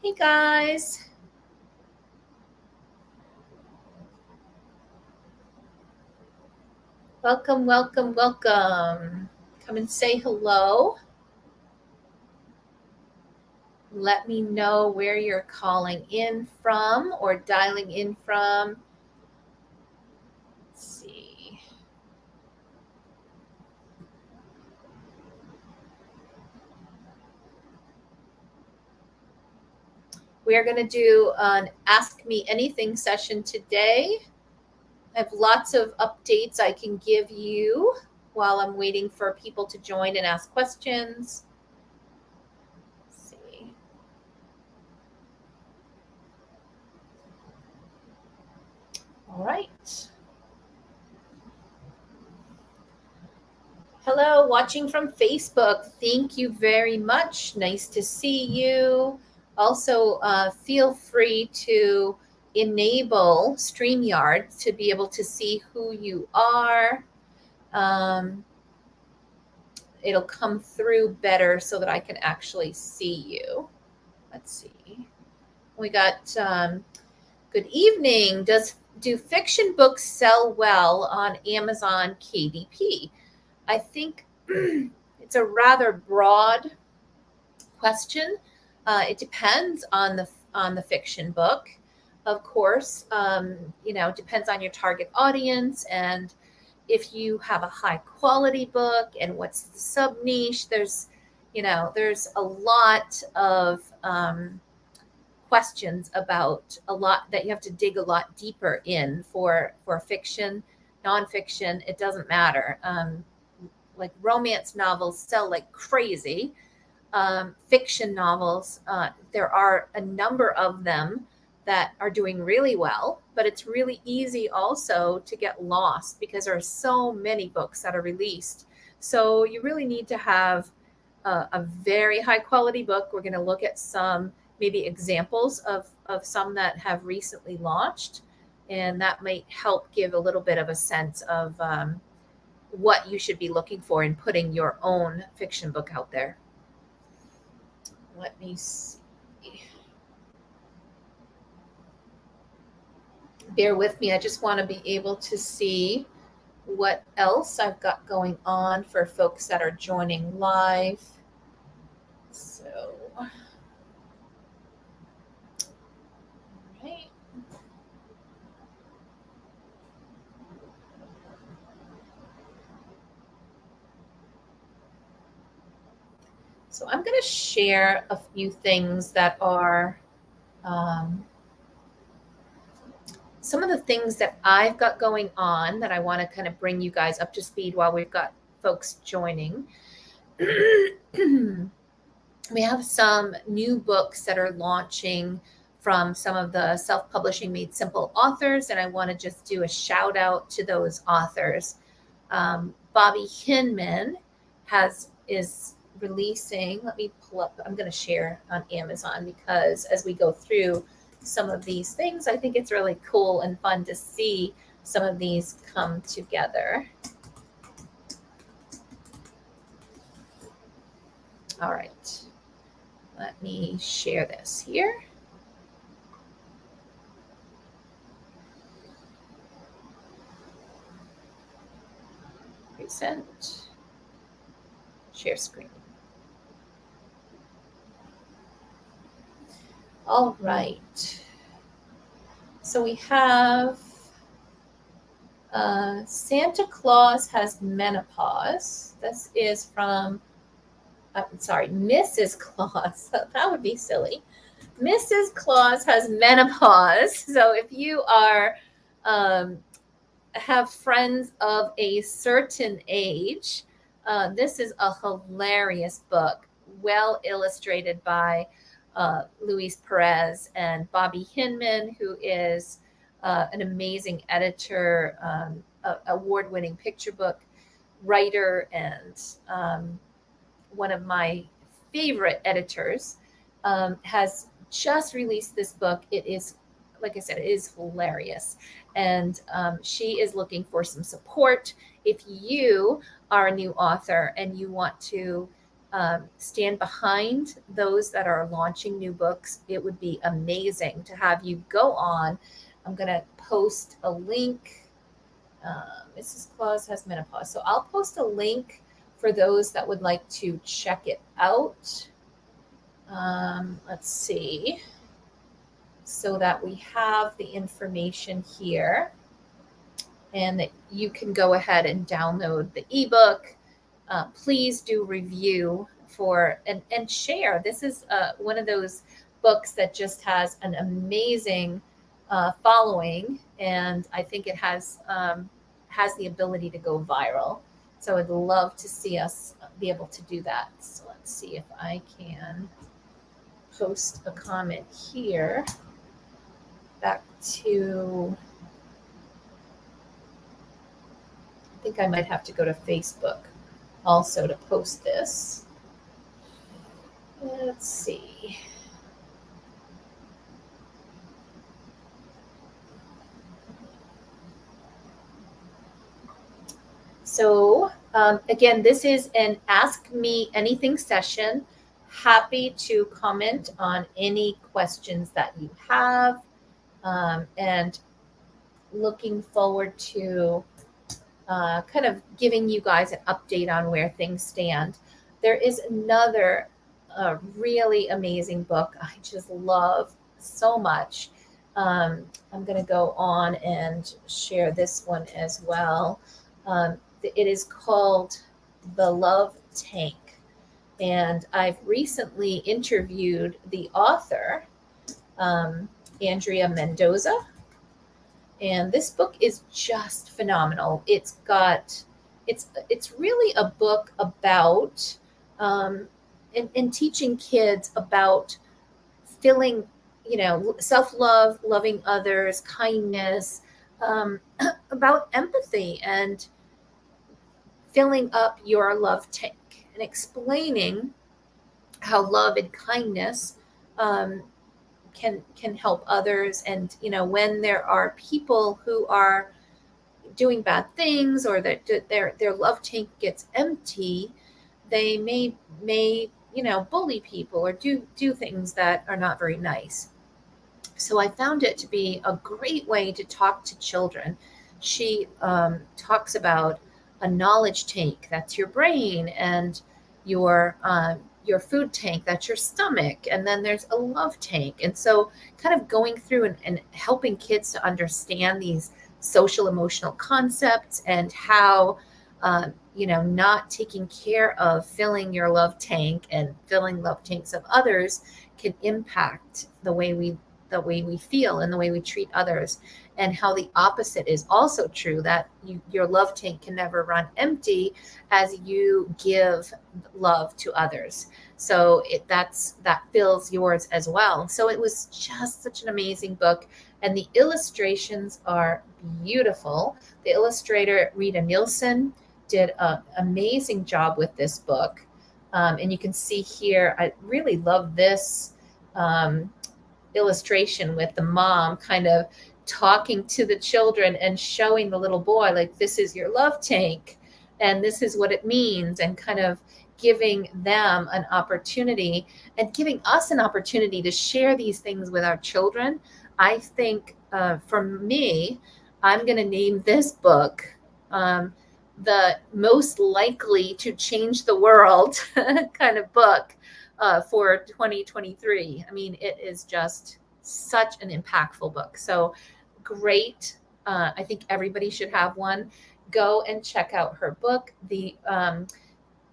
Hey guys, welcome, welcome, welcome. Come and say hello. Let me know where you're calling in from or dialing in from. Let's see. We are going to do an Ask Me Anything session today. I have lots of updates I can give you while I'm waiting for people to join and ask questions. Let's see. All right. Hello, watching from Facebook. Thank you very much. Nice to see you. Also, feel free to enable StreamYard to be able to see who you are. It'll come through better so that I can actually see you. Let's see. We got good evening. Do fiction books sell well on Amazon KDP? I think it's a rather broad question. It depends on the fiction book, of course. Depends on your target audience and if you have a high quality book and what's the sub niche. There's a lot of questions about a lot that you have to dig a lot deeper in for fiction, nonfiction. It doesn't matter. Like romance novels sell like crazy. Fiction novels, there are a number of them that are doing really well, but it's really easy also to get lost because there are so many books that are released. So you really need to have a very high quality book. We're going to look at some maybe examples of some that have recently launched, and that might help give a little bit of a sense of what you should be looking for in putting your own fiction book out there. Let me see. Bear with me. I just want to be able to see what else I've got going on for folks that are joining live. So, all right. So I'm going to share a few things that are some of the things that I've got going on that I want to kind of bring you guys up to speed while we've got folks joining. We have some new books that are launching from some of the self-publishing made simple authors, and I want to just do a shout out to those authors. Bobby Hinman is releasing. Let me pull up. I'm going to share on Amazon because as we go through some of these things, I think it's really cool and fun to see some of these come together. All right. Let me share this here. Present. Share screen. All right. So we have Santa Claus has menopause. This is from, I'm sorry, Mrs. Claus. That would be silly. Mrs. Claus has menopause. So if you are have friends of a certain age, this is a hilarious book, well illustrated by Luis Perez and Bobby Hinman, who is an amazing editor, award-winning picture book writer, and one of my favorite editors, has just released this book. It is, like I said, it is hilarious. And she is looking for some support. If you are a new author and you want to stand behind those that are launching new books. It would be amazing to have you go on. I'm going to post a link. Mrs. Claus has menopause. So I'll post a link for those that would like to check it out. Let's see. So that we have the information here and that you can go ahead and download the ebook. Please do review and share. This is one of those books that just has an amazing following, and I think it has the ability to go viral. So I'd love to see us be able to do that. So let's see if I can post a comment here. Back to, I think I might have to go to Facebook also to post this. Let's see. So again, this is an Ask Me Anything session. Happy to comment on any questions that you have, and looking forward to kind of giving you guys an update on where things stand. There is another really amazing book I just love so much. I'm going to go on and share this one as well. It is called The Love Tank. And I've recently interviewed the author, Andrea Mendoza. And this book is just phenomenal. It's really a book about and teaching kids about feeling, self-love, loving others, kindness, about empathy and filling up your love tank, and explaining how love and kindness can help others. And when there are people who are doing bad things, or that their love tank gets empty, they may bully people or do things that are not very nice. So I found it to be a great way to talk to children. She talks about a knowledge tank, that's your brain, and your food tank, that's your stomach, and then there's a love tank. And so kind of going through and helping kids to understand these social emotional concepts, and how not taking care of filling your love tank and filling love tanks of others can impact the way we feel and the way we treat others, and how the opposite is also true, that your love tank can never run empty as you give love to others. So that fills yours as well. So it was just such an amazing book, and the illustrations are beautiful. The illustrator Rita Nielsen did an amazing job with this book, and you can see here, I really love this illustration with the mom kind of talking to the children and showing the little boy, like, this is your love tank and this is what it means, and kind of giving them an opportunity and giving us an opportunity to share these things with our children. I think for me, I'm going to name this book the most likely to change the world kind of book for 2023. I mean, it is just such an impactful book. So great. I think everybody should have one. Go and check out her book. The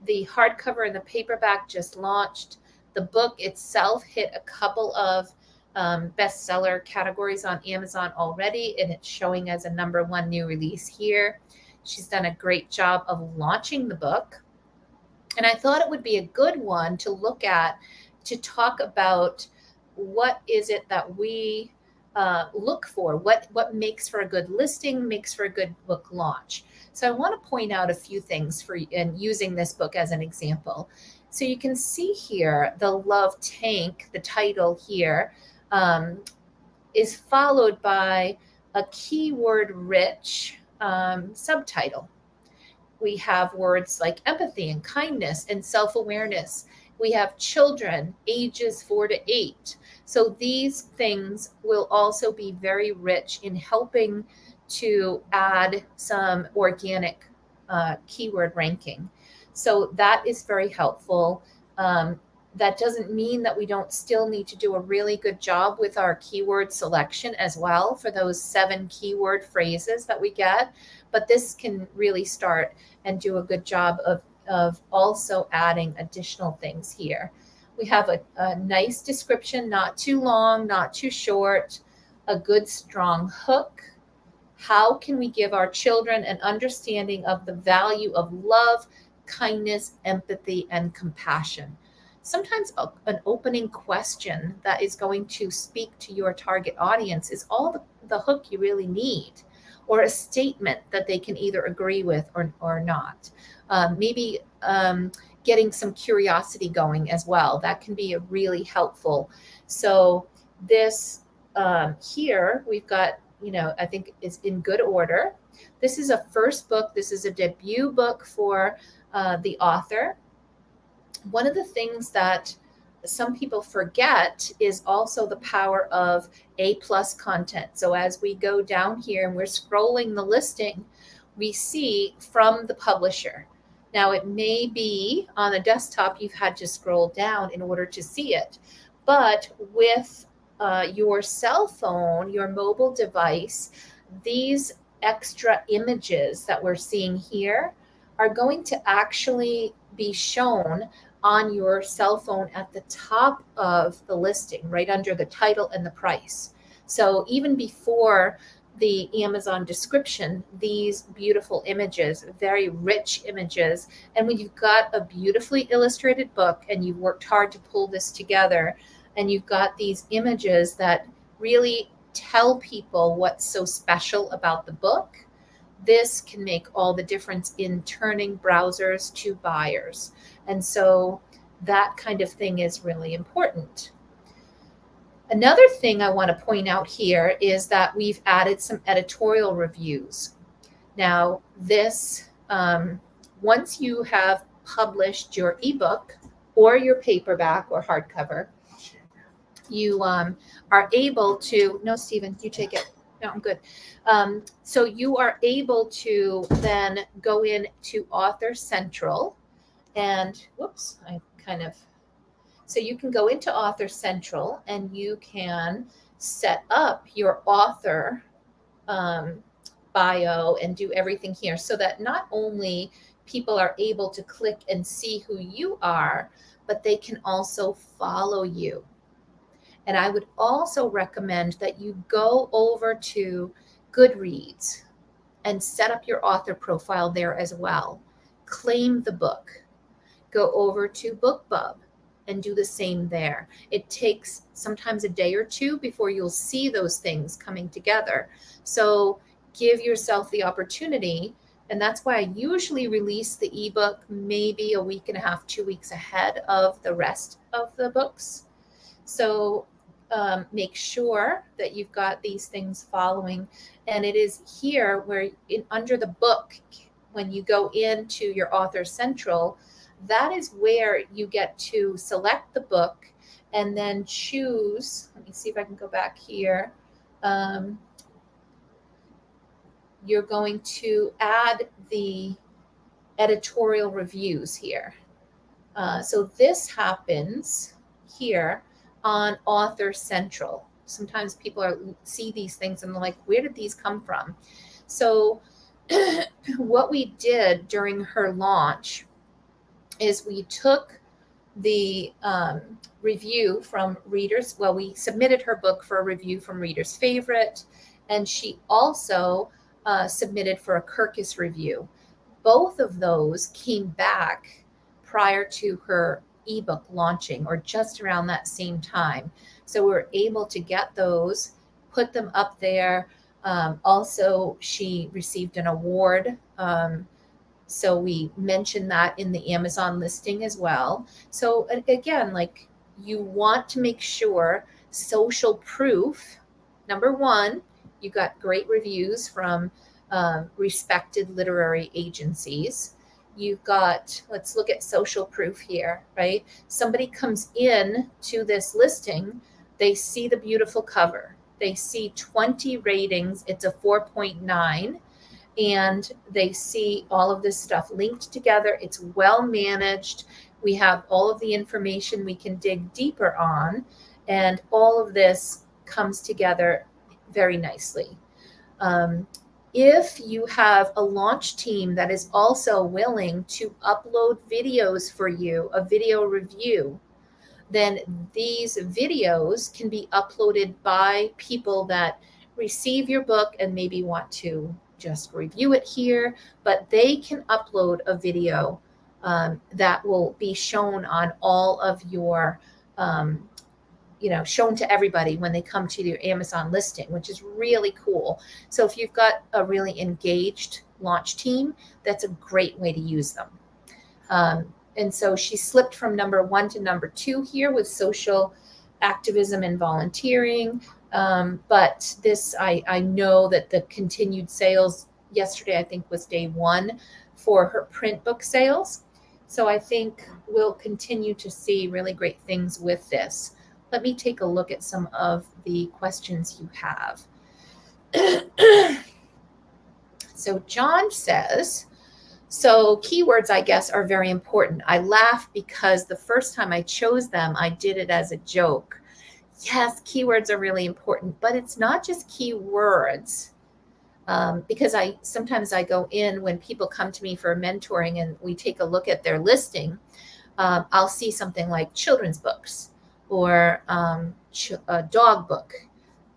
hardcover and the paperback just launched. The book itself hit a couple of bestseller categories on Amazon already, and it's showing as a #1 new release here. She's done a great job of launching the book. And I thought it would be a good one to look at, to talk about what is it that we look for, what makes for a good listing, makes for a good book launch. So I want to point out a few things for you, and using this book as an example. So you can see here, the Love Tank, the title here, is followed by a keyword rich subtitle. We have words like empathy and kindness and self-awareness. We have children ages 4 to 8. So these things will also be very rich in helping to add some organic keyword ranking. So that is very helpful. That doesn't mean that we don't still need to do a really good job with our keyword selection as well for those 7 keyword phrases that we get. But this can really start and do a good job of also adding additional things here. We have a nice description, not too long, not too short, a good strong hook. How can we give our children an understanding of the value of love, kindness, empathy, and compassion? Sometimes an opening question that is going to speak to your target audience is all the hook you really need, or a statement that they can either agree with or not. Maybe getting some curiosity going as well. That can be a really helpful. So this here we've got, I think is in good order. This is a first book. This is a debut book for the author. One of the things that some people forget is also the power of A+ content. So as we go down here and we're scrolling the listing, we see from the publisher. Now it may be on a desktop you've had to scroll down in order to see it, but with your cell phone, your mobile device, these extra images that we're seeing here are going to actually be shown on your cell phone at the top of the listing, right under the title and the price. So even before the Amazon description, these beautiful images, very rich images. And when you've got a beautifully illustrated book and you've worked hard to pull this together, and you've got these images that really tell people what's so special about the book, this can make all the difference in turning browsers to buyers. And so that kind of thing is really important. Another thing I want to point out here is that we've added some editorial reviews. Now, this, once you have published your ebook or your paperback or hardcover, you are able to, no, Stephen, you take it. No, I'm good. So you are able to then go in to Author Central and, whoops, so you can go into Author Central and you can set up your author bio and do everything here so that not only people are able to click and see who you are, but they can also follow you. And I would also recommend that you go over to Goodreads and set up your author profile there as well. Claim the book. Go over to BookBub and do the same there. It takes sometimes a day or two before you'll see those things coming together. So give yourself the opportunity. And that's why I usually release the ebook maybe a week and a half, 2 weeks ahead of the rest of the books. So make sure that you've got these things following. And it is here where under the book, when you go into your Author Central, that is where you get to select the book and then choose. Let me see if I can go back here. You're going to add the editorial reviews here. So this happens here on Author Central. Sometimes people see these things and they're like, where did these come from? So what we did during her launch is we took the review from readers. Well, we submitted her book for a review from Reader's Favorite, and she also submitted for a Kirkus review. Both of those came back prior to her ebook launching or just around that same time. So we were able to get those, put them up there. Also, she received an award. So we mentioned that in the Amazon listing as well. So again, like, you want to make sure social proof. Number one, you got great reviews from respected literary agencies. You've got, let's look at social proof here, right? Somebody comes in to this listing, they see the beautiful cover, they see 20 ratings, it's a 4.9, and they see all of this stuff linked together. It's well managed. We have all of the information we can dig deeper on, and all of this comes together very nicely. If you have a launch team that is also willing to upload videos for you, a video review, then these videos can be uploaded by people that receive your book and maybe want to just review it here, but they can upload a video that will be shown on all of your shown to everybody when they come to your Amazon listing, which is really cool. So if you've got a really engaged launch team, that's a great way to use them. And so she slipped from number 1 to number 2 here with social activism and volunteering. But this, I know that the continued sales yesterday, I think, was day 1 for her print book sales. So I think we'll continue to see really great things with this. Let me take a look at some of the questions you have. So John says, so keywords, I guess, are very important. I laugh because the first time I chose them, I did it as a joke. Yes, keywords are really important, but it's not just keywords. Because sometimes I go in when people come to me for mentoring and we take a look at their listing, I'll see something like children's books or a dog book.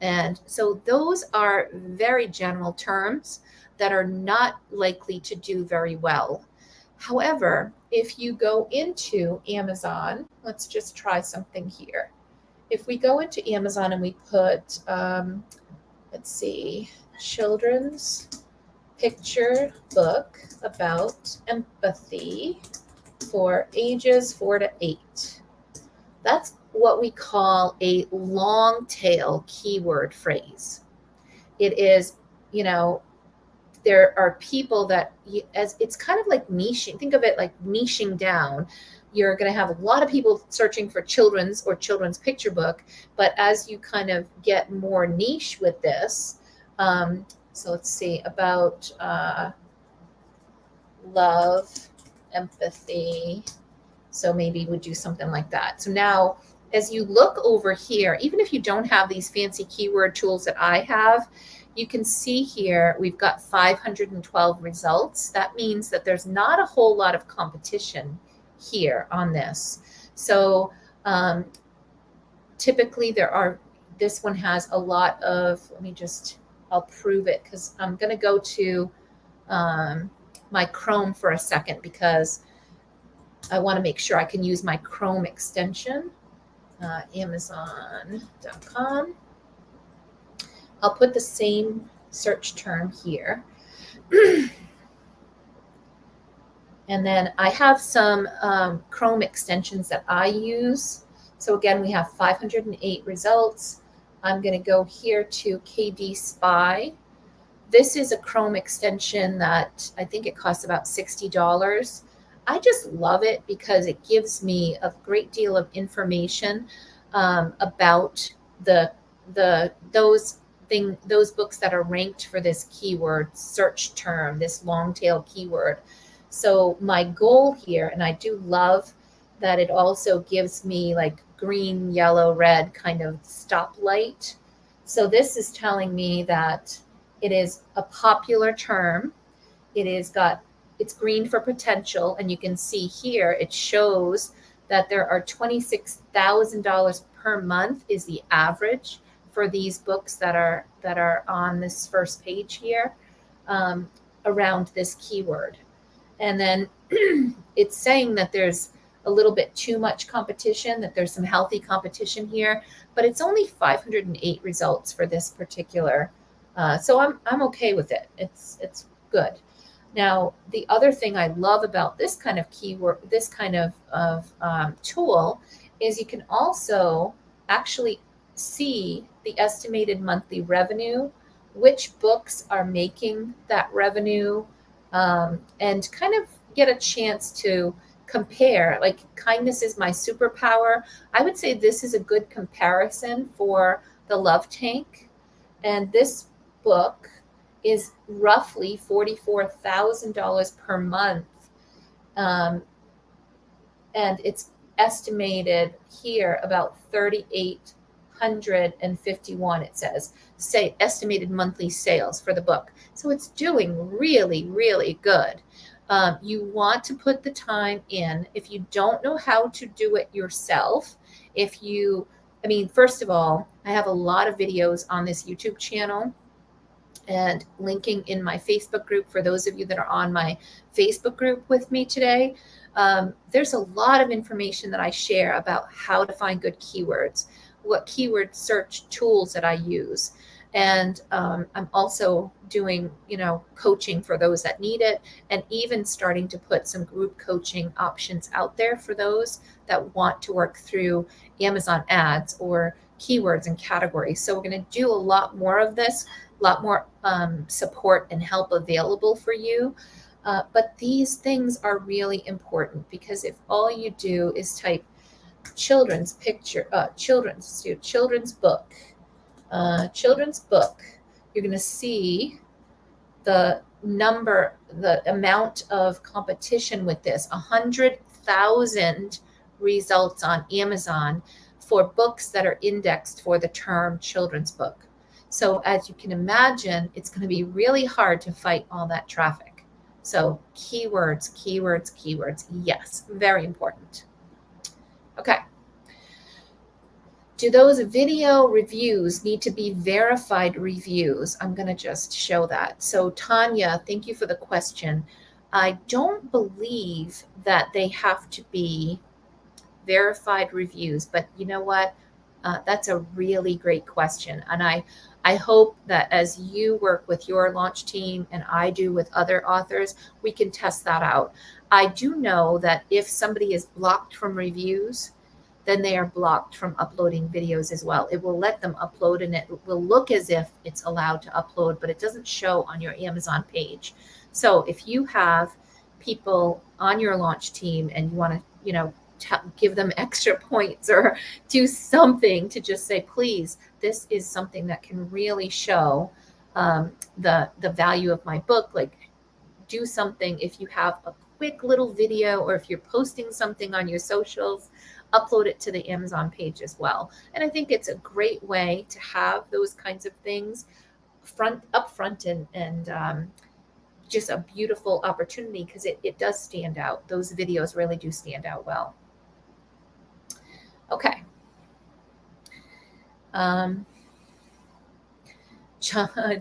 And so those are very general terms that are not likely to do very well. However, if you go into Amazon, let's just try something here. If we go into Amazon and we put, let's see, children's picture book about empathy for ages 4 to 8. That's what we call a long tail keyword phrase. It is, there are people that, as it's kind of like niching, think of it like niching down. You're going to have a lot of people searching for children's or children's picture book, but as you kind of get more niche with this, so let's see, about love, empathy. So maybe we'd do something like that. So now, as you look over here, even if you don't have these fancy keyword tools that I have, you can see here we've got 512 results. That means that there's not a whole lot of competition here on this. So typically this one has a lot of, I'll prove it because I'm going to go to my Chrome for a second because I want to make sure I can use my Chrome extension, Amazon.com. I'll put the same search term here. And then I have some Chrome extensions that I use. So again, we have 508 results. I'm going to go here to KD Spy. This is a Chrome extension that I think it costs about $60. I just love it because it gives me a great deal of information about those books that are ranked for this keyword search term, this long tail keyword. So my goal here, and I do love that it also gives me like green, yellow, red kind of stoplight. So this is telling me that it is a popular term. It's green for potential. And you can see here, it shows that there are $26,000 per month is the average for these books that are on this first page here around this keyword. And then it's saying that there's a little bit too much competition, that there's some healthy competition here, but it's only 508 results for this particular. So I'm okay with it. It's good. Now, the other thing I love about this kind of keyword, this kind of tool, is you can also actually see the estimated monthly revenue which books are making that revenue, and kind of get a chance to compare. Like, kindness is my superpower. I would say this is a good comparison for the Love Tank. And this book is roughly $44,000 per month. Um, and it's estimated here about 3,851, it says, say estimated monthly sales for the book. So it's doing really, really good. You want to put the time in. If you don't know how to do it yourself, first of all, I have a lot of videos on this YouTube channel and linking in my Facebook group for those of you that are on my Facebook group with me today. There's a lot of information that I share about how to find good keywords, what keyword search tools that I use. And I'm also doing, coaching for those that need it, and even starting to put some group coaching options out there for those that want to work through Amazon ads or keywords and categories. So we're going to do a lot more of this, a lot more support and help available for you. But these things are really important, because if all you do is type children's book, you're going to see the amount of competition with this. 100,000 results on Amazon for books that are indexed for the term children's book. So as you can imagine, it's going to be really hard to fight all that traffic. So keywords. Yes, very important. Okay. Do those video reviews need to be verified reviews? I'm going to just show that. So Tanya, thank you for the question. I don't believe that they have to be verified reviews, but you know what? That's a really great question. And I hope that as you work with your launch team and I do with other authors, we can test that out. I do know that if somebody is blocked from reviews, then they are blocked from uploading videos as well. It will let them upload, and it will look as if it's allowed to upload, but it doesn't show on your Amazon page. So if you have people on your launch team and you want to, give them extra points or do something to just say, please, this is something that can really show the value of my book. Like, do something. If you have a quick little video, or if you're posting something on your socials, upload it to the Amazon page as well. And I think it's a great way to have those kinds of things up front and just a beautiful opportunity, because it does stand out. Those videos really do stand out well. Okay.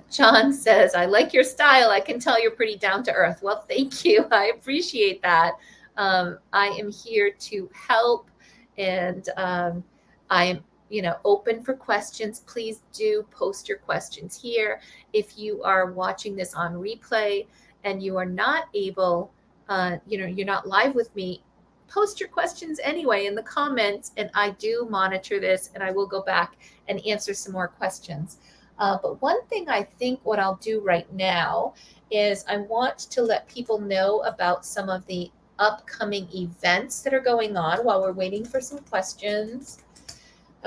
John says, I like your style. I can tell you're pretty down to earth. Well, thank you. I appreciate that. I am here to help, and I'm open for questions. Please do post your questions here. If you are watching this on replay and you are not able, you're not live with me, post your questions anyway in the comments, and I do monitor this, and I will go back and answer some more questions. But one thing I think what I'll do right now is I want to let people know about some of the upcoming events that are going on while we're waiting for some questions.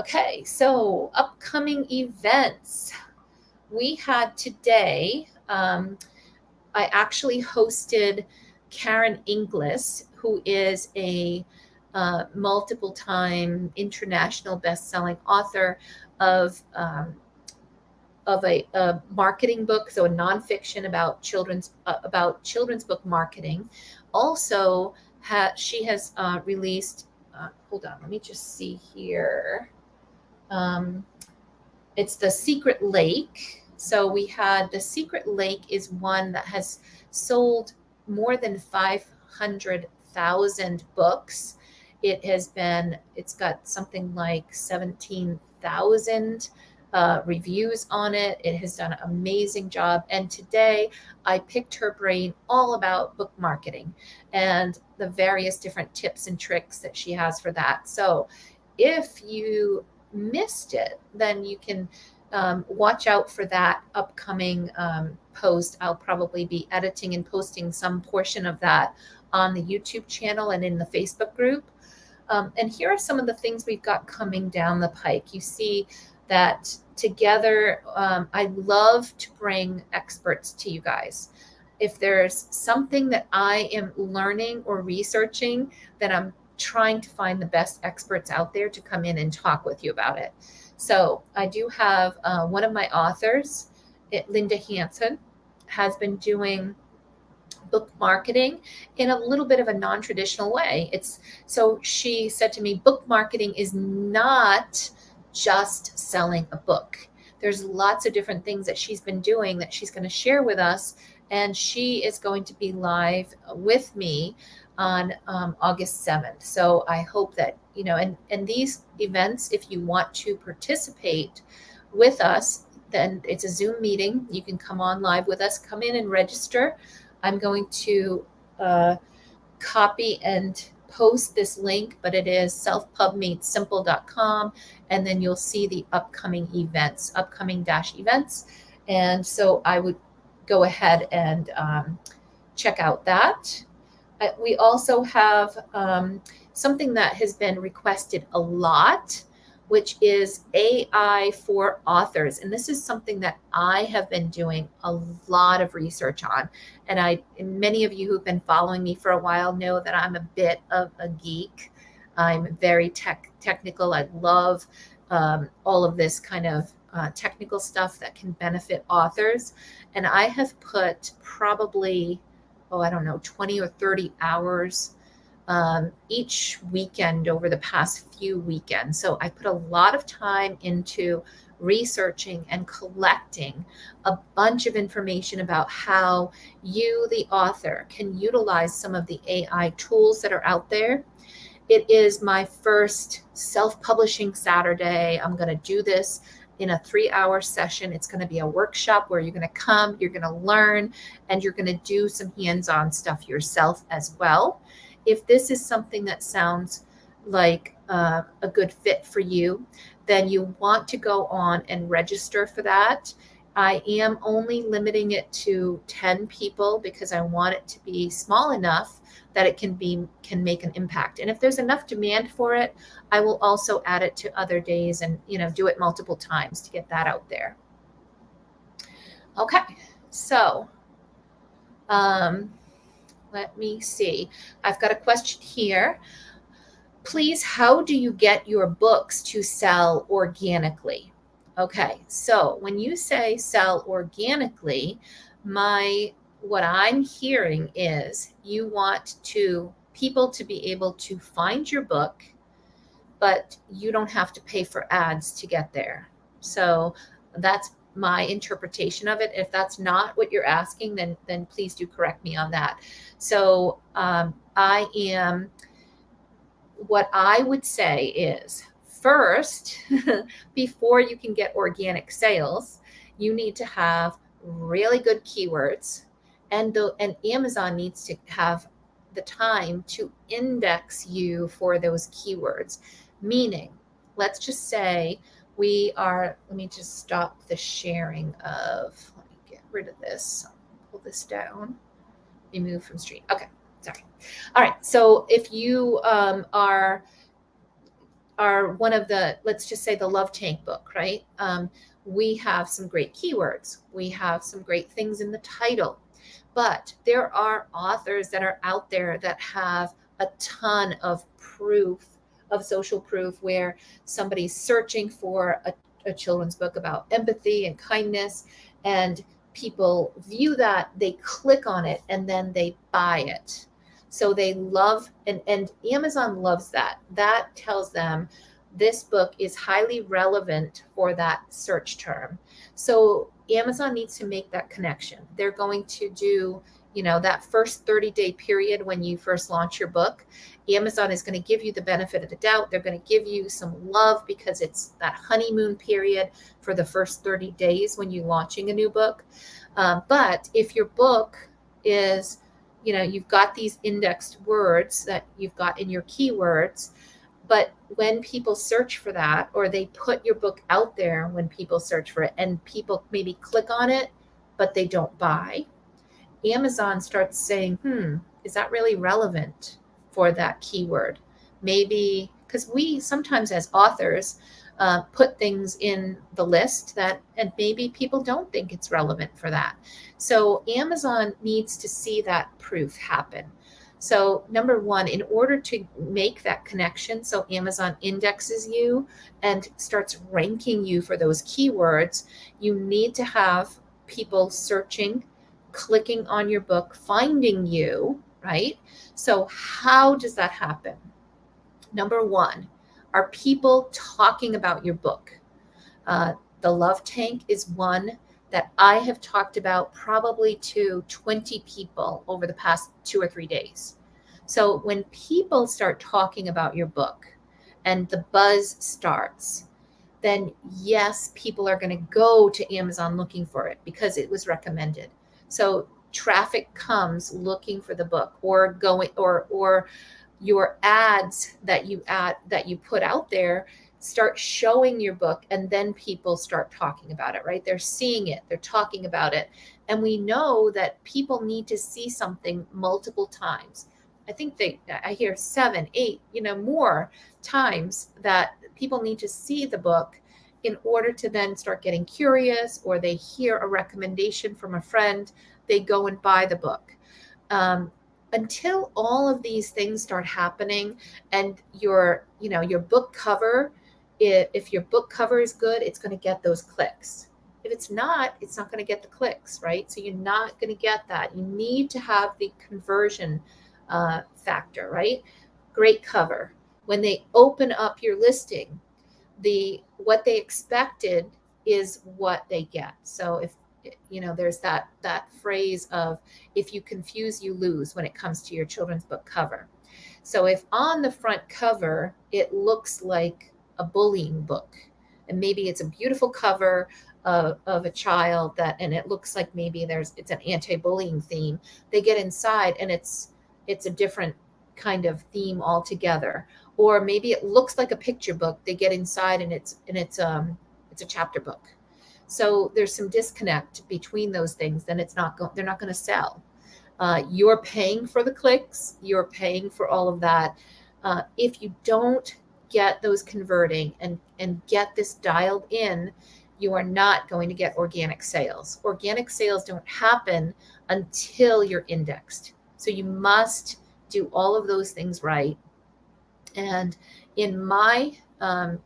Okay, so upcoming events. We had today, I actually hosted Karen Inglis, who is a multiple time international best-selling author of a marketing book, so a nonfiction about children's book marketing. Also, she has released. Hold on, let me just see here. It's The Secret Lake. So we had The Secret Lake is one that has sold more than 500,000 books. It's got something like 17,000 reviews on it. It has done an amazing job. And today I picked her brain all about book marketing and the various different tips and tricks that she has for that. So if you missed it, then you can watch out for that upcoming post. I'll probably be editing and posting some portion of that on the YouTube channel and in the Facebook group. And here are some of the things we've got coming down the pike. You see that together, I love to bring experts to you guys. If there's something that I am learning or researching, then I'm trying to find the best experts out there to come in and talk with you about it. So I do have one of my authors, Linda Hansen, has been doing book marketing in a little bit of a non-traditional way. So she said to me, book marketing is not just selling a book. There's lots of different things that she's been doing that she's going to share with us. And she is going to be live with me on August 7th. So I hope that, and these events, if you want to participate with us, then it's a Zoom meeting. You can come on live with us, come in and register. I'm going to copy and post this link, but it is selfpubmeetsimple.com. And then you'll see the upcoming events. And so I would go ahead and check out that. We also have something that has been requested a lot, which is AI for authors. And this is something that I have been doing a lot of research on. And many of you who've been following me for a while know that I'm a bit of a geek. I'm very technical. I love all of this kind of technical stuff that can benefit authors. And I have put probably, 20 or 30 hours each weekend over the past few weekends. So I put a lot of time into researching and collecting a bunch of information about how you, the author, can utilize some of the AI tools that are out there. It is my first self-publishing Saturday. I'm going to do this in a 3-hour session. It's going to be a workshop where you're going to come, you're going to learn, and you're going to do some hands-on stuff yourself as well. If this is something that sounds like a good fit for you, then you want to go on and register for that. I am only limiting it to 10 people because I want it to be small enough that it can make an impact. And if there's enough demand for it, I will also add it to other days and do it multiple times to get that out there. Okay, so let me see. I've got a question here. Please, how do you get your books to sell organically? Okay, so when you say sell organically, what I'm hearing is you want people to be able to find your book, but you don't have to pay for ads to get there. So that's my interpretation of it. If that's not what you're asking, then please do correct me on that. So what I would say is, first, before you can get organic sales, you need to have really good keywords, and Amazon needs to have the time to index you for those keywords. Meaning, let's just say let me just stop the sharing let me get rid of this, pull this down, remove from stream. Okay, sorry. All right, so if you are one of the, let's just say the Love Tank book, right? We have some great keywords. We have some great things in the title, but there are authors that are out there that have a ton of proof, of social proof, where somebody's searching for a children's book about empathy and kindness, and people view that, they click on it, and then they buy it. So they love, and Amazon loves that. That tells them this book is highly relevant for that search term. So Amazon needs to make that connection. They're going to do, that first 30-day period when you first launch your book. Amazon is going to give you the benefit of the doubt. They're going to give you some love because it's that honeymoon period for the first 30 days when you're launching a new book. But if your book is, you've got these indexed words that you've got in your keywords, But when people search for that, or they put your book out there when people search for it and people maybe click on it, but they don't buy, Amazon starts saying, is that really relevant for that keyword? Maybe because we sometimes as authors put things in the list that, and maybe people don't think it's relevant for that. So Amazon needs to see that proof happen. So number one, in order to make that connection, so Amazon indexes you and starts ranking you for those keywords, you need to have people searching, clicking on your book, finding you, right? So how does that happen? Number one, are people talking about your book? The Love Tank is one that I have talked about probably to 20 people over the past 2 or 3 days. So when people start talking about your book and the buzz starts, then yes, people are going to go to Amazon looking for it because it was recommended. So traffic comes looking for the book, or going, or your ads that you put out there start showing your book, and then people start talking about it, right? They're seeing it, they're talking about it. And we know that people need to see something multiple times. I think I hear 7, 8, more times that people need to see the book in order to then start getting curious, or they hear a recommendation from a friend, they go and buy the book. Until all of these things start happening, and your book cover, if your book cover is good, it's going to get those clicks. If it's not going to get the clicks, right? So you're not going to get that. You need to have the conversion factor, right? Great cover. When they open up your listing, what they expected is what they get. So if there's that phrase of, if you confuse, you lose, when it comes to your children's book cover. So if on the front cover it looks like a bullying book, and maybe it's a beautiful cover of a child, and it looks like maybe it's an anti-bullying theme, they get inside and it's a different kind of theme altogether. Or maybe it looks like a picture book, they get inside and it's a chapter book. So there's some disconnect between those things. Then they're not going to sell. You're paying for the clicks, you're paying for all of that. If you don't get those converting and get this dialed in, you are not going to get organic sales. Organic sales don't happen until you're indexed. So you must do all of those things right. And in my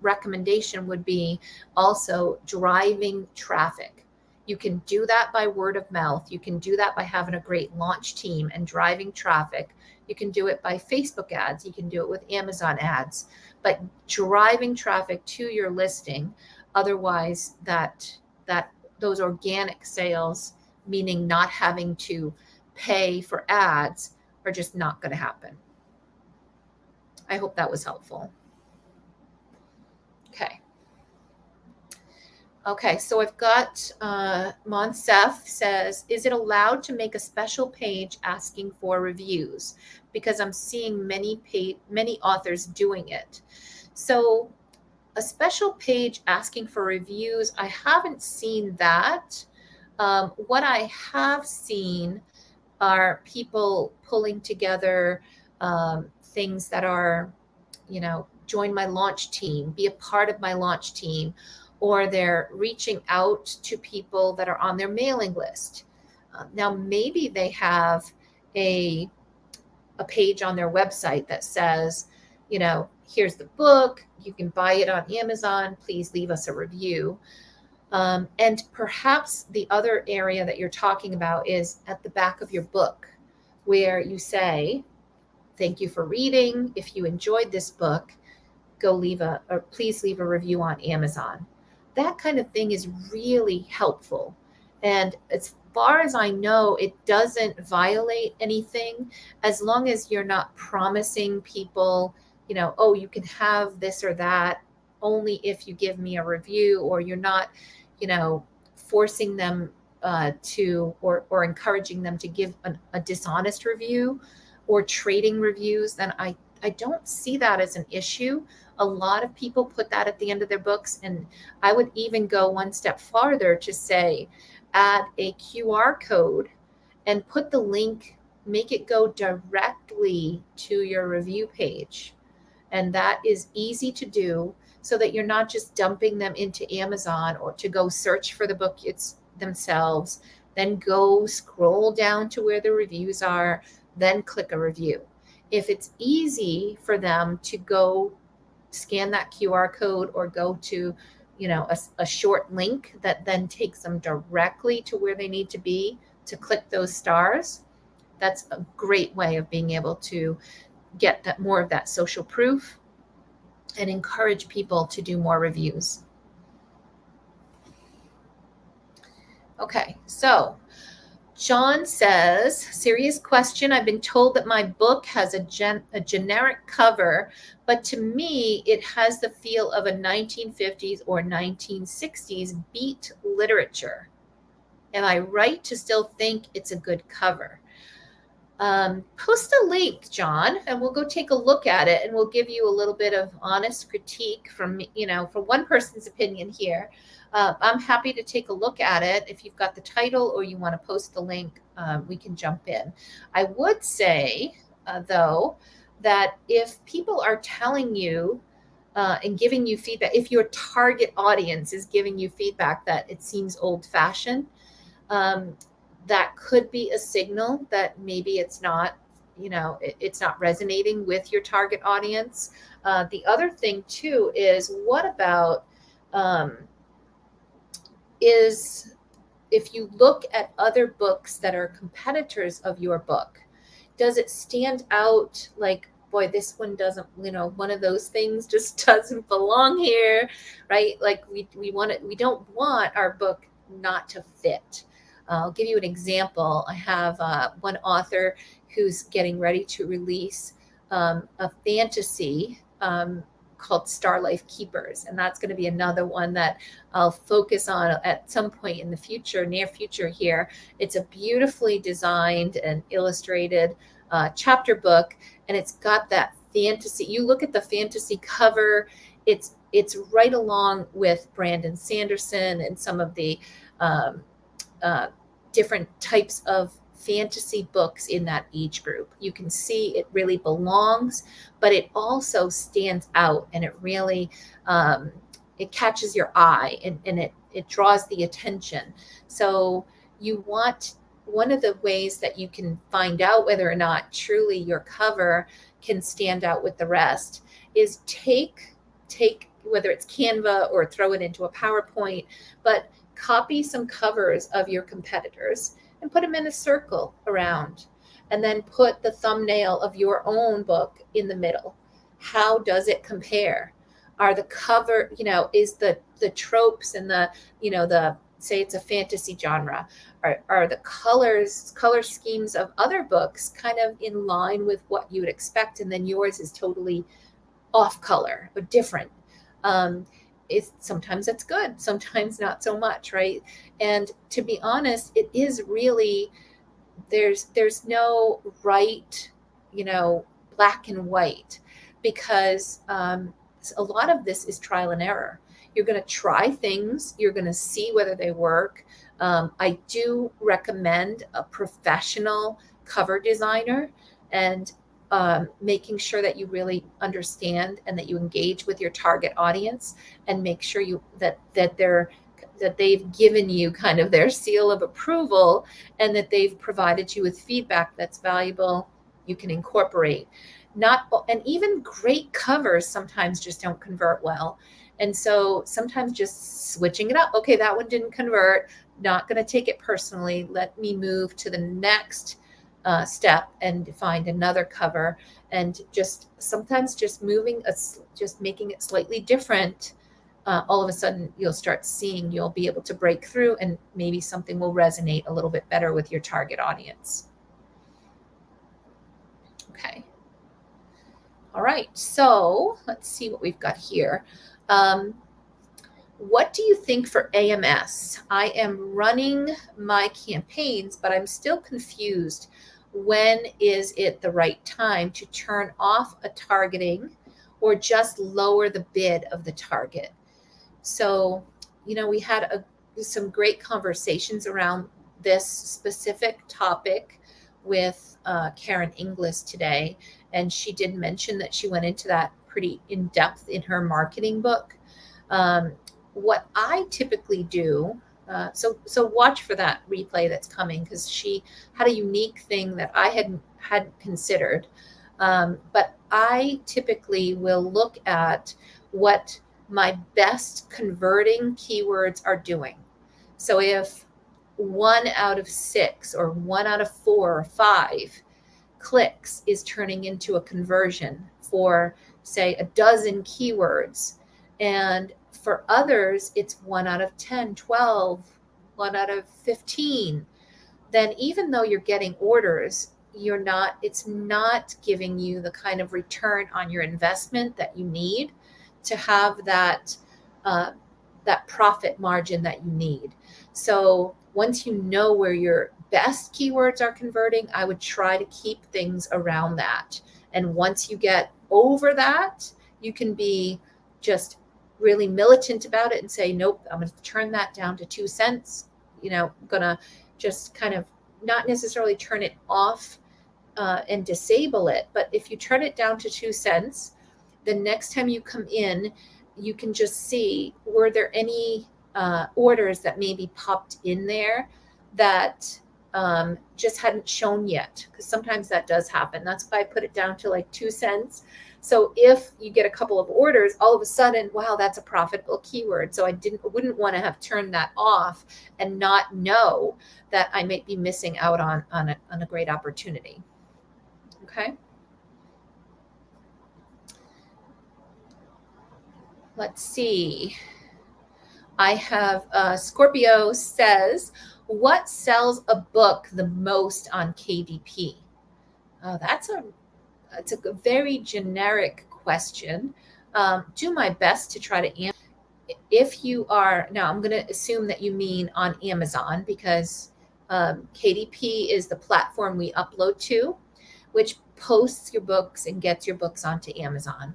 recommendation would be also driving traffic. You can do that by word of mouth. You can do that by having a great launch team and driving traffic. You can do it by Facebook ads. You can do it with Amazon ads, but driving traffic to your listing. Otherwise, those organic sales, meaning not having to pay for ads, are just not going to happen. I hope that was helpful. Okay, so I've got Monsef says, is it allowed to make a special page asking for reviews? Because I'm seeing many authors doing it. So a special page asking for reviews, I haven't seen that. What I have seen are people pulling together things that are, join my launch team, be a part of my launch team, or they're reaching out to people that are on their mailing list. Now, maybe they have a page on their website that says, here's the book, you can buy it on Amazon, please leave us a review. And perhaps the other area that you're talking about is at the back of your book, where you say, thank you for reading. If you enjoyed this book, please leave a review on Amazon. That kind of thing is really helpful. And as far as I know, it doesn't violate anything, as long as you're not promising people, oh, you can have this or that only if you give me a review, or you're not, forcing them to, or encouraging them to give a dishonest review or trading reviews. Then I I don't see that as an issue. A lot of people put that at the end of their books, and I would even go one step farther to say add a QR code and put the link, make it go directly to your review page. And that is easy to do, so that you're not just dumping them into Amazon or to go search for the book it's themselves, then go scroll down to where the reviews are, then click a review. If it's easy for them to go scan that QR code or go to, a short link that then takes them directly to where they need to be to click those stars, that's a great way of being able to get that more of that social proof and encourage people to do more reviews. Okay, so John says, serious question. I've been told that my book has a generic cover, but to me, it has the feel of a 1950s or 1960s beat literature. Am I right to still think it's a good cover? Post a link, John, and we'll go take a look at it, and we'll give you a little bit of honest critique from one person's opinion here. I'm happy to take a look at it. If you've got the title or you want to post the link, we can jump in. I would say, though, that if people are telling you and giving you feedback, if your target audience is giving you feedback that it seems old-fashioned, that could be a signal that maybe it's not, it's not resonating with your target audience. The other thing too is, what about is if you look at other books that are competitors of your book, does it stand out like, boy, this one doesn't, one of those things just doesn't belong here, right? Like we don't want our book not to fit. I'll give you an example. I have one author who's getting ready to release a fantasy called Star Life Keepers. And that's going to be another one that I'll focus on at some point in the future, near future here. It's a beautifully designed and illustrated chapter book, and it's got that fantasy. You look at the fantasy cover, it's right along with Brandon Sanderson and some of the different types of fantasy books in that age group. You can see it really belongs, but it also stands out, and it really it catches your eye, and it draws the attention. So you want, one of the ways that you can find out whether or not truly your cover can stand out with the rest is take whether it's Canva or throw it into a PowerPoint, but copy some covers of your competitors and put them in a circle around, and then put the thumbnail of your own book in the middle. How does it compare? Are the cover, is the tropes and the say it's a fantasy genre, are the color schemes of other books kind of in line with what you would expect, and then yours is totally off color or different? Sometimes it's good, sometimes not so much, right? And to be honest, it is really, there's no right, black and white, because a lot of this is trial and error. You're going to try things, you're going to see whether they work. I do recommend a professional cover designer, and making sure that you really understand and that you engage with your target audience, and make sure that they've given you kind of their seal of approval, and that they've provided you with feedback that's valuable, you can incorporate. And even great covers sometimes just don't convert well. And so sometimes just switching it up. Okay, that one didn't convert. Not going to take it personally. Let me move to the next step and find another cover, and sometimes just making it slightly different. All of a sudden you'll be able to break through, and maybe something will resonate a little bit better with your target audience. Okay. All right. So let's see what we've got here. What do you think for AMS? I am running my campaigns, but I'm still confused. when is it the right time to turn off a targeting or just lower the bid of the target. So, we had some great conversations around this specific topic with Karen Inglis today. And she did mention that she went into that pretty in depth in her marketing book. What I typically do, so watch for that replay that's coming, because she had a unique thing that I hadn't considered. But I typically will look at what my best converting keywords are doing. So if 1 out of 6 or 1 out of 4 or 5 clicks is turning into a conversion for, say, a dozen keywords, and for others it's 1 out of 10, 12, 1 out of 15, then even though you're getting orders, it's not giving you the kind of return on your investment that you need to have that profit margin that you need. So once you know where your best keywords are converting, I would try to keep things around that. And once you get over that, you can be just really militant about it and say, nope, I'm going to turn that down to 2 cents. I'm going to just kind of not necessarily turn it off and disable it. But if you turn it down to 2 cents, the next time you come in, you can just see, were there any orders that maybe popped in there that just hadn't shown yet? Because sometimes that does happen. That's why I put it down to like 2 cents. So if you get a couple of orders, all of a sudden, wow, that's a profitable keyword. So I wouldn't want to have turned that off and not know that I might be missing out on a great opportunity. Okay. Let's see. I have Scorpio says, what sells a book the most on KDP? Oh, it's a very generic question. Do my best to try to answer. If you are, now I'm going to assume that you mean on Amazon, because KDP is the platform we upload to, which posts your books and gets your books onto Amazon.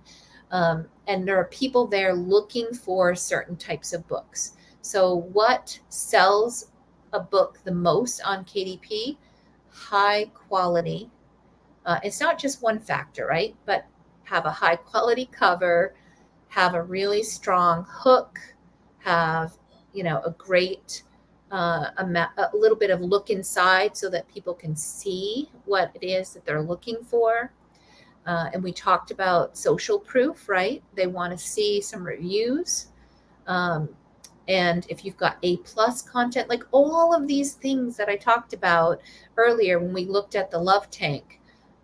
And there are people there looking for certain types of books. So what sells a book the most on KDP? High quality. It's not just one factor, right? But have a high quality cover, have a really strong hook, have, a great a little bit of look inside so that people can see what it is that they're looking for. And we talked about social proof, right? They want to see some reviews. And if you've got A+ content, like all of these things that I talked about earlier when we looked at the love tank,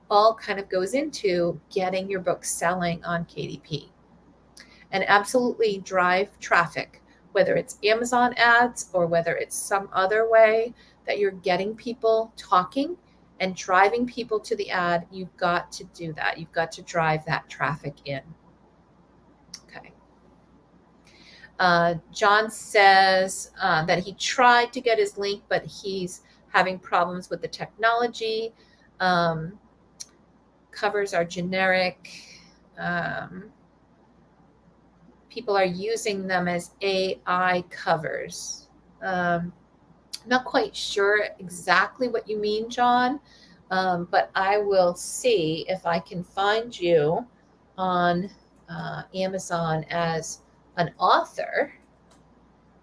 all kind of goes into getting your book selling on KDP. And absolutely drive traffic, whether it's Amazon ads or whether it's some other way that you're getting people talking and driving people to the ad. You've got to do that. You've got to drive that traffic in. Okay. John says that he tried to get his link, but he's having problems with the technology. Covers are generic. People are using them as AI covers. Not quite sure exactly what you mean, John, but I will see if I can find you on Amazon as an author.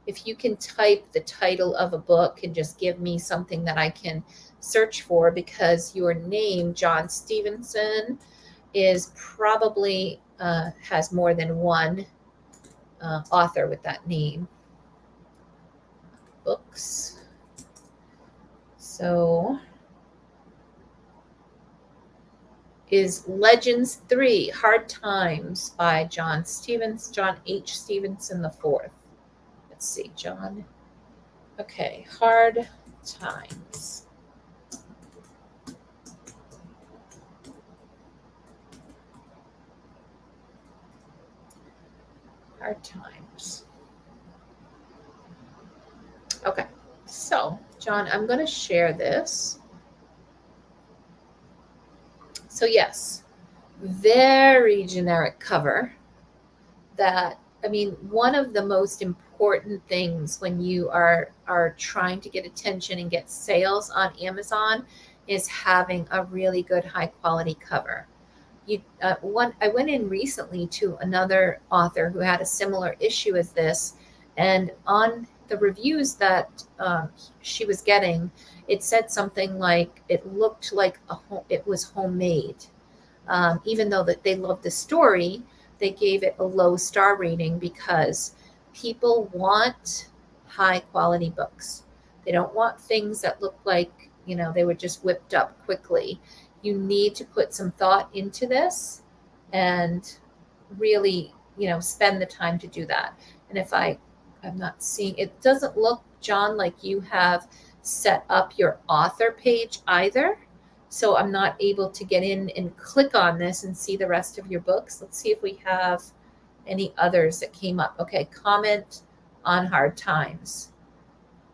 If you can type the title of a book and just give me something that I can search for, because your name, John Stevenson, is probably has more than one author with that name. Books. So is Legends 3 Hard Times by John H. Stevenson IV. Let's see, John. Okay, Hard Times. Hard Times. Okay, so John, I'm going to share this. So yes, very generic cover. That, I mean, one of the most important things when you are trying to get attention and get sales on Amazon is having a really good high quality cover. I went in recently to another author who had a similar issue as this, and on the reviews that she was getting, it said something like it looked like it was homemade. Even though that they loved the story, they gave it a low star rating because people want high quality books. They don't want things that look like, they were just whipped up quickly. You need to put some thought into this and really, spend the time to do that. And I'm not seeing, it doesn't look, John, like you have set up your author page either. So I'm not able to get in and click on this and see the rest of your books. Let's see if we have any others that came up. Okay, comment on hard times.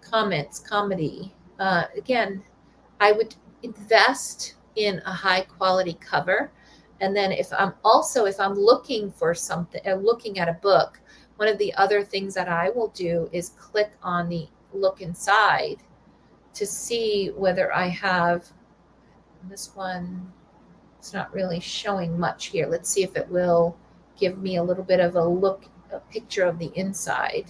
Comments, comedy. Again, I would invest in a high quality cover. And then if I'm looking for something, looking at a book, one of the other things that I will do is click on the look inside to see whether I have this one. It's not really showing much here. Let's see if it will give me a little bit of a picture of the inside.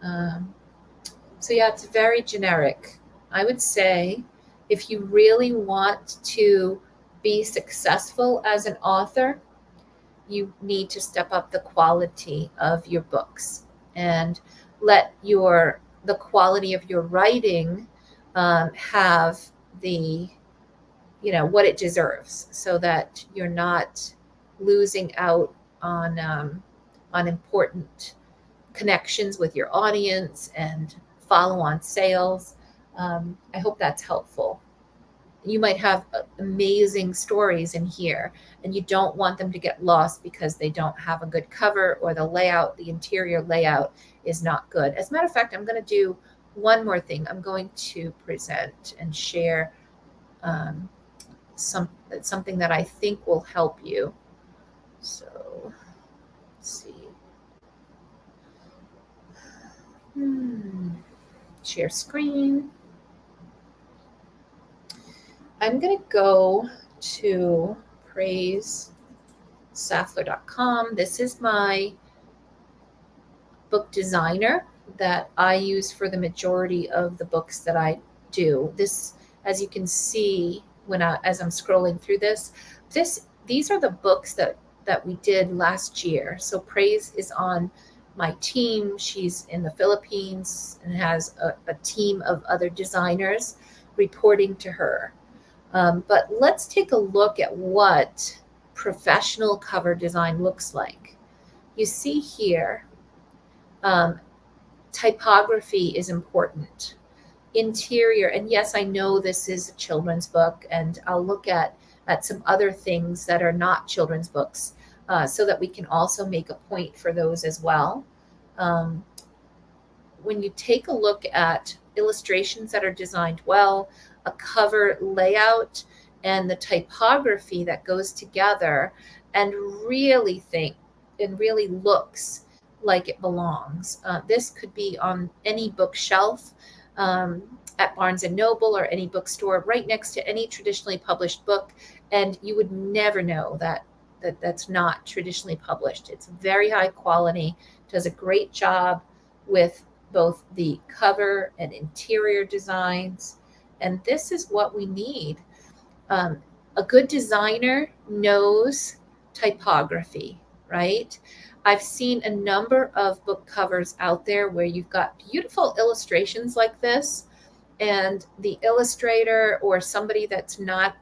So yeah, it's very generic. I would say if you really want to be successful as an author, you need to step up the quality of your books and let the quality of your writing have the what it deserves, so that you're not losing out on important connections with your audience and follow-on sales. I hope that's helpful. You might have amazing stories in here, and you don't want them to get lost because they don't have a good cover, or the interior layout is not good. As a matter of fact, I'm going to do one more thing. I'm going to present and share something that I think will help you. So let's see. Share screen. I'm going to go to praisesaffler.com. This is my book designer that I use for the majority of the books that I do. This, as you can see, as I'm scrolling through these are the books that we did last year. So Praise is on my team. She's in the Philippines and has a team of other designers reporting to her. But let's take a look at what professional cover design looks like. You see here, typography is important. Interior, and yes, I know this is a children's book, and I'll look at some other things that are not children's books, so that we can also make a point for those as well. When you take a look at illustrations that are designed well, a cover layout, and the typography that goes together and really looks like it belongs. This could be on any bookshelf at Barnes and Noble or any bookstore, right next to any traditionally published book, and you would never know that's not traditionally published. It's very high quality, does a great job with both the cover and interior designs, and this is what we need. A good designer knows typography, right? I've seen a number of book covers out there where you've got beautiful illustrations like this, and the illustrator or somebody that's not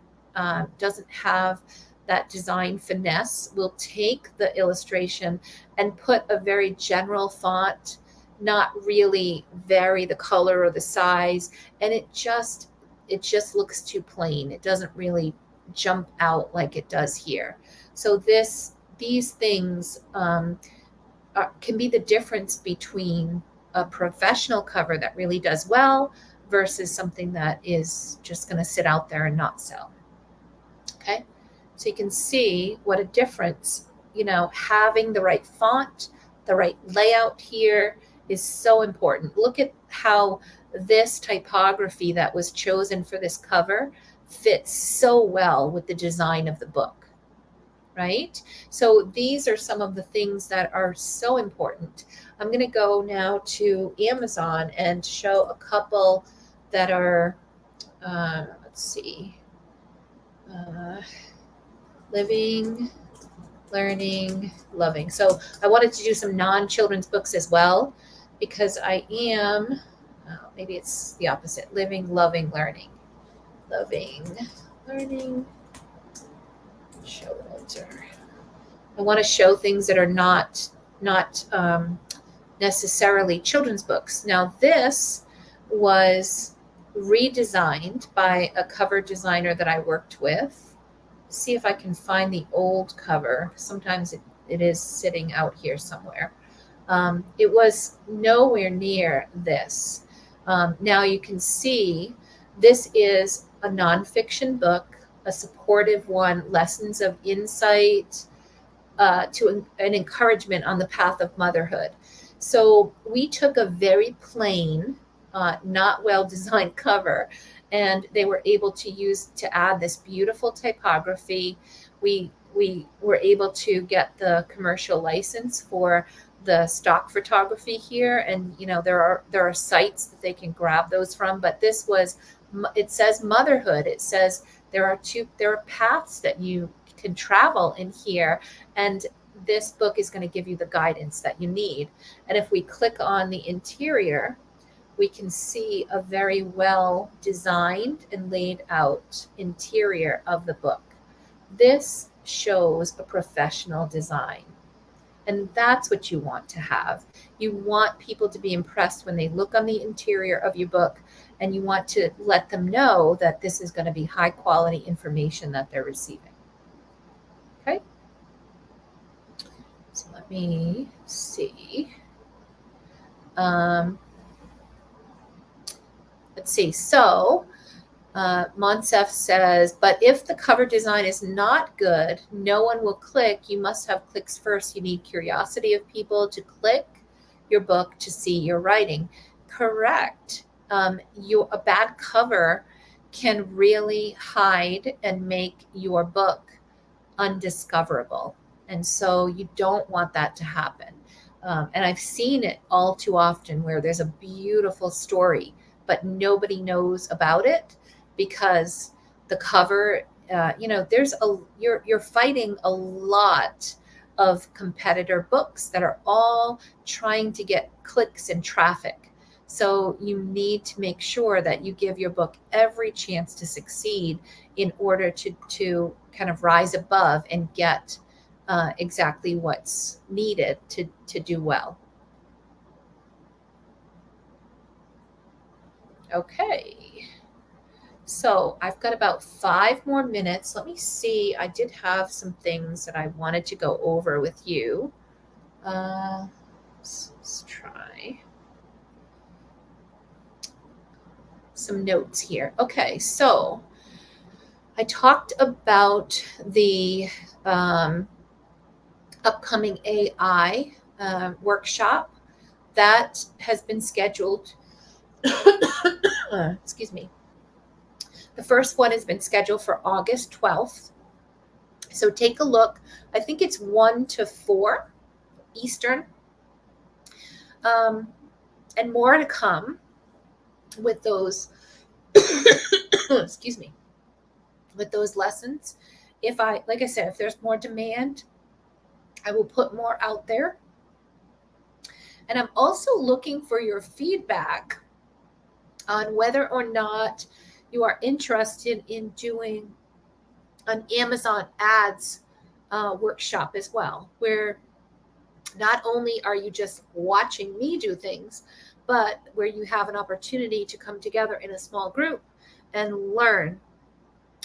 doesn't have that design finesse will take the illustration and put a very general font, not really vary the color or the size, and it just looks too plain. It doesn't really jump out like it does here. So these things can be the difference between a professional cover that really does well versus something that is just going to sit out there and not sell. Okay. So you can see what a difference, having the right font, the right layout here is so important. Look at how this typography that was chosen for this cover fits so well with the design of the book, right? So these are some of the things that are so important. I'm going to go now to Amazon and show a couple that are, let's see, living, learning, loving. So I wanted to do some non-children's books as well because I am, maybe it's the opposite, living, loving, learning. Loving, learning, show filter. I want to show things that are not necessarily children's books. Now this was redesigned by a cover designer that I worked with. See if I can find the old cover. Sometimes it is sitting out here somewhere. It was nowhere near this. Now you can see this is a nonfiction book, a supportive one, lessons of insight, to an encouragement on the path of motherhood. So we took a very plain, not well designed cover, and they were able to add this beautiful typography. We were able to get the commercial license for the stock photography here, and there are sites that they can grab those from. But this was, it says motherhood. It says there are paths that you can travel in here, and this book is going to give you the guidance that you need. And if we click on the interior, we can see a very well designed and laid out interior of the book. This shows a professional design. And that's what you want to have. You want people to be impressed when they look on the interior of your book, and you want to let them know that this is going to be high quality information that they're receiving. Okay. So let me see. Let's see. So Monsef says, but if the cover design is not good, no one will click. You must have clicks first. You need curiosity of people to click your book to see your writing. Correct. A bad cover can really hide and make your book undiscoverable. And so you don't want that to happen. And I've seen it all too often where there's a beautiful story, but nobody knows about it because the cover, you're fighting a lot of competitor books that are all trying to get clicks and traffic. So you need to make sure that you give your book every chance to succeed in order to kind of rise above and get exactly what's needed to do well. Okay. So I've got about 5 more minutes. Let me see. I did have some things that I wanted to go over with you. Let's try some notes here. Okay, so I talked about the upcoming AI workshop that has been scheduled. Excuse me. The first one has been scheduled for August 12th. So take a look. I think it's 1 to 4 Eastern. And more to come with those, excuse me, with those lessons. Like I said, if there's more demand, I will put more out there. And I'm also looking for your feedback on whether or not you are interested in doing an Amazon ads workshop as well, where not only are you just watching me do things, but where you have an opportunity to come together in a small group and learn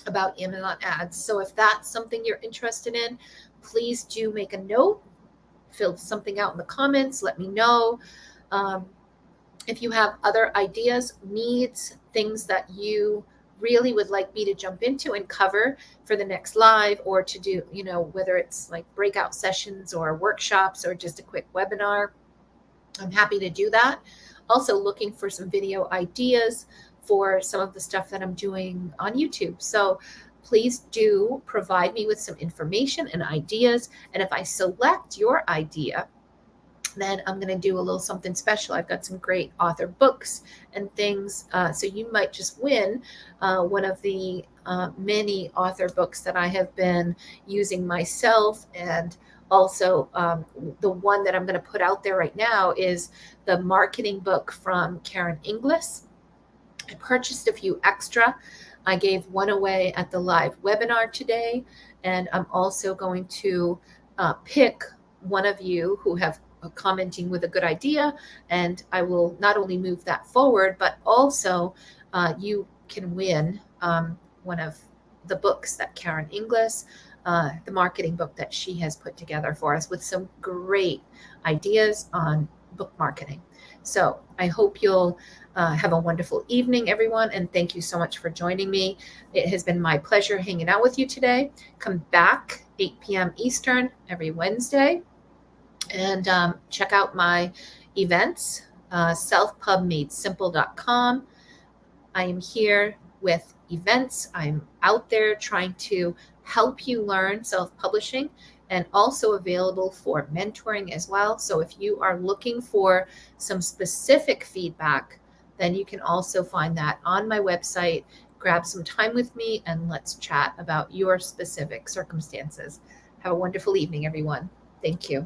about Amazon ads. So if that's something you're interested in, please do make a note, fill something out in the comments, let me know. If you have other ideas, needs, things that you really would like me to jump into and cover for the next live, or to do, whether it's like breakout sessions or workshops or just a quick webinar, I'm happy to do that. Also looking for some video ideas for some of the stuff that I'm doing on YouTube. So please do provide me with some information and ideas. And if I select your idea, then I'm going to do a little something special. I've got some great author books and things. So you might just win one of the many author books that I have been using myself. And also the one that I'm going to put out there right now is the marketing book from Karen Inglis. I purchased a few extra. I gave one away at the live webinar today. And I'm also going to pick one of you who have commenting with a good idea, and I will not only move that forward, but also you can win one of the books that Karen Inglis, the marketing book that she has put together for us with some great ideas on book marketing. So I hope you'll have a wonderful evening, everyone, and thank you so much for joining me. It has been my pleasure hanging out with you today. Come back 8 p.m. Eastern every Wednesday, and check out my events, selfpubmadesimple.com. I am here with events. I'm out there trying to help you learn self-publishing, and also available for mentoring as well. So if you are looking for some specific feedback, then you can also find that on my website. Grab some time with me and let's chat about your specific circumstances. Have a wonderful evening, everyone. Thank you.